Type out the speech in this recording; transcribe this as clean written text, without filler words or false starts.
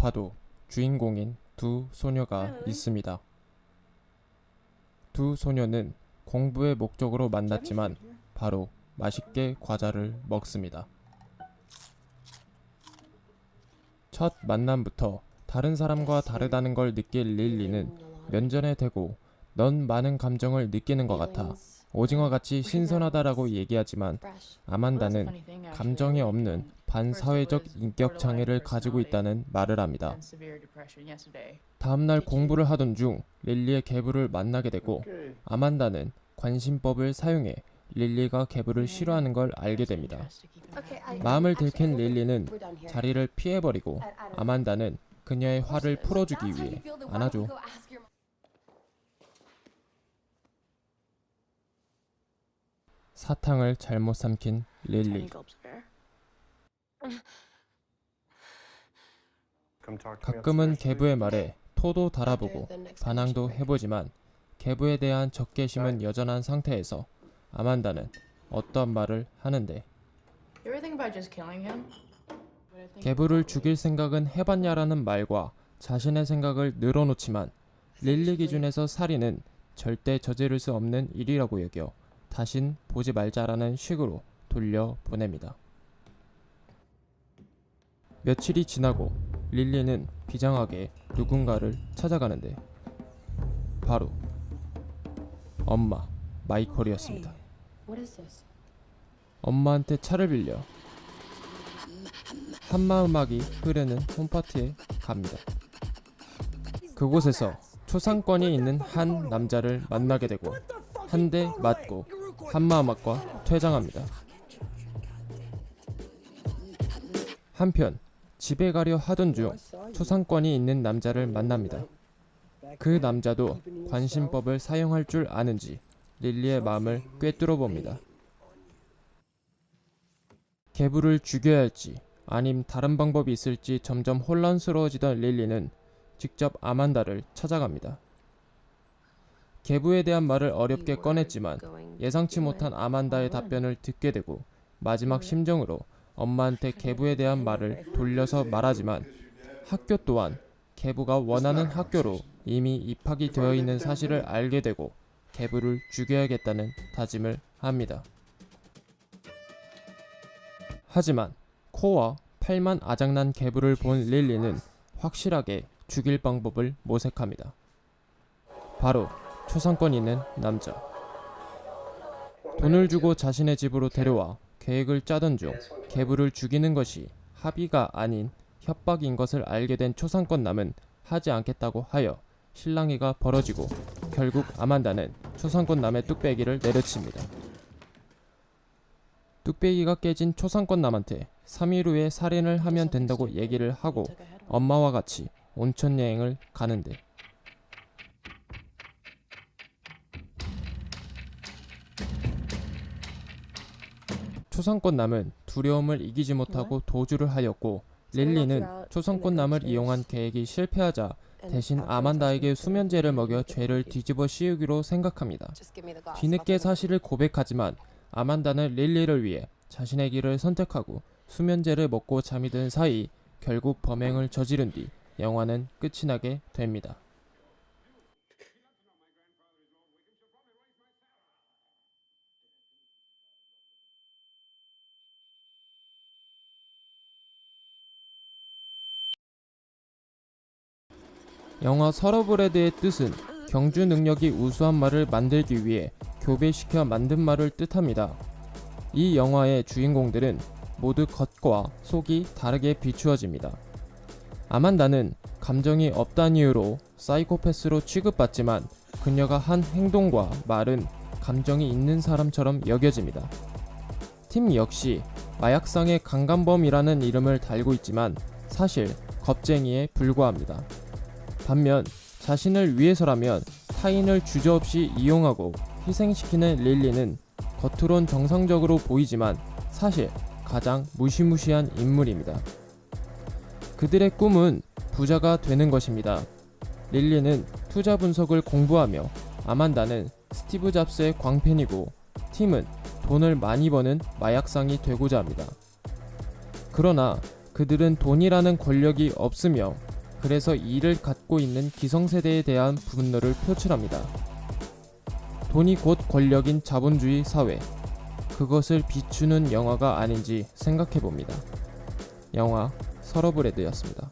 아파도 주인공인 두 소녀가 있습니다. 두 소녀는 공부의 목적으로 만났지만 바로 맛있게 과자를 먹습니다. 첫 만남부터 다른 사람과 다르다는 걸 느낄 릴리는 면전에 대고 넌 많은 감정을 느끼는 것 같아 오징어같이 신선하다라고 얘기하지만 아만다는 감정이 없는 반사회적 인격 장애를 가지고 있다는 말을 합니다. 다음날 공부를 하던 중 릴리의 계부를 만나게 되고 아만다는 관심법을 사용해 릴리가 계부를 싫어하는 걸 알게 됩니다. 마음을 들킨 릴리는 자리를 피해버리고 아만다는 그녀의 화를 풀어주기 위해 안아줘. 사탕을 잘못 삼킨 릴리. 가끔은 계부의 말에 토도 달아보고 반항도 해보지만 계부에 대한 적개심은 여전한 상태에서 아만다는 어떤 말을 하는데 계부를 죽일 생각은 해봤냐라는 말과 자신의 생각을 늘어놓지만 릴리 기준에서 살인은 절대 저지를 수 없는 일이라고 여겨 다신 보지 말자라는 식으로 돌려보냅니다. 며칠이 지나고 릴리는 비장하게 누군가를 찾아가는데 바로 엄마 마이콜이었습니다. 엄마한테 차를 빌려 한마 음악이 흐르는 홈파티에 갑니다. 그곳에서 초상권이 있는 한 남자를 만나게 되고 한 대 맞고 한마 음악과 퇴장합니다. 한편 집에 가려 하던 중 초상권이 있는 남자를 만납니다. 그 남자도 관심법을 사용할 줄 아는지 릴리의 마음을 꿰뚫어 봅니다. 계부를 죽여야 할지 아님 다른 방법이 있을지 점점 혼란스러워지던 릴리는 직접 아만다를 찾아갑니다. 계부에 대한 말을 어렵게 꺼냈지만 예상치 못한 아만다의 답변을 듣게 되고 마지막 심정으로 엄마한테 계부에 대한 말을 돌려서 말하지만 학교 또한 계부가 원하는 학교로 이미 입학이 되어 있는 사실을 알게 되고 계부를 죽여야겠다는 다짐을 합니다. 하지만 코와 팔만 아작난 계부를 본 릴리는 확실하게 죽일 방법을 모색합니다. 바로 초상권 있는 남자. 돈을 주고 자신의 집으로 데려와 계획을 짜던 중 계부를 죽이는 것이 합의가 아닌 협박인 것을 알게 된 초상권남은 하지 않겠다고 하여 실랑이가 벌어지고 결국 아만다는 초상권남의 뚝배기를 내려칩니다. 뚝배기가 깨진 초상권남한테 3일 후에 살인을 하면 된다고 얘기를 하고 엄마와 같이 온천 여행을 가는데 초상권남은 두려움을 이기지 못하고 도주를 하였고 릴리는 초상권남을 이용한 계획이 실패하자 대신 아만다에게 수면제를 먹여 죄를 뒤집어 씌우기로 생각합니다. 뒤늦게 사실을 고백하지만 아만다는 릴리를 위해 자신의 길을 선택하고 수면제를 먹고 잠이 든 사이 결국 범행을 저지른 뒤 영화는 끝이 나게 됩니다. 영화 서러브레드의 뜻은 경주 능력이 우수한 말을 만들기 위해 교배시켜 만든 말을 뜻합니다. 이 영화의 주인공들은 모두 겉과 속이 다르게 비추어집니다. 아만다는 감정이 없다는 이유로 사이코패스로 취급받지만 그녀가 한 행동과 말은 감정이 있는 사람처럼 여겨집니다. 팀 역시 마약상의 강간범이라는 이름을 달고 있지만 사실 겁쟁이에 불과합니다. 반면 자신을 위해서라면 타인을 주저없이 이용하고 희생시키는 릴리는 겉으론 정상적으로 보이지만 사실 가장 무시무시한 인물입니다. 그들의 꿈은 부자가 되는 것입니다. 릴리는 투자 분석을 공부하며 아만다는 스티브 잡스의 광팬이고 팀은 돈을 많이 버는 마약상이 되고자 합니다. 그러나 그들은 돈이라는 권력이 없으며 그래서 이를 갖고 있는 기성세대에 대한 분노를 표출합니다. 돈이 곧 권력인 자본주의 사회. 그것을 비추는 영화가 아닌지 생각해봅니다. 영화 서러브레드였습니다.